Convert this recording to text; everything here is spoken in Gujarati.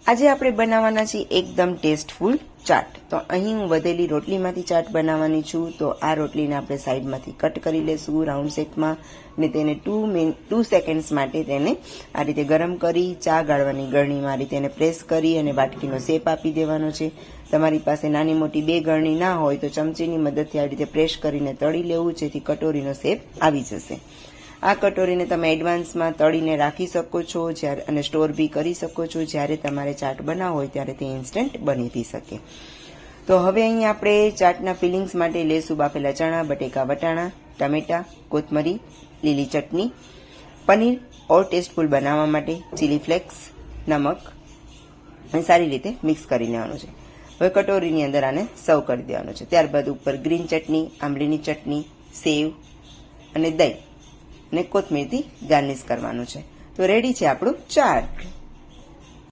આજે આપણે બનાવવાના છીએ એકદમ ટેસ્ટફુલ ચાટ. તો અહીં હું વધેલી રોટલીમાંથી ચાટ બનાવવાની છું. તો આ રોટલીને આપણે સાઈડમાંથી કટ કરી લેશું રાઉન્ડ શેપમાં ને તેને 2 સેકન્ડ્સ માટે તેને આ રીતે ગરમ કરી ચા ગાળવાની ગળણીમાં આ રીતે એને પ્રેસ કરી અને વાટકીનો શેપ આપી દેવાનો છે. તમારી પાસે નાની મોટી 2 ગળણી ના હોય તો ચમચીની મદદથી આ રીતે પ્રેસ કરીને તળી લેવું, જેથી કટોરીનો શેપ આવી જશે. આ કટોરીને તમે એડવાન્સમાં તળીને રાખી શકો છો અને સ્ટોર બી કરી શકો છો. જ્યારે તમારે ચાટ બનાવવો હોય ત્યારે તે ઇન્સ્ટન્ટ બની બી શકે. તો હવે અહીં આપણે ચાટના ફિલિંગ્સ માટે લેશું બાફેલા ચણા, બટેકા, વટાણા, ટમેટા, કોથમરી, લીલી ચટણી, પનીર ઓર ટેસ્ટફુલ બનાવવા માટે ચીલી ફ્લેક્સ, નમક અને સારી રીતે મિક્સ કરી લેવાનું છે. હવે કટોરીની અંદર આને સર્વ કરી દેવાનું છે. ત્યારબાદ ઉપર ગ્રીન ચટણી, આંબલીની ચટણી, સેવ અને દહીં અને કોથમીરથી ગાર્નિશ કરવાનું છે. તો રેડી છે આપણું ચાટ.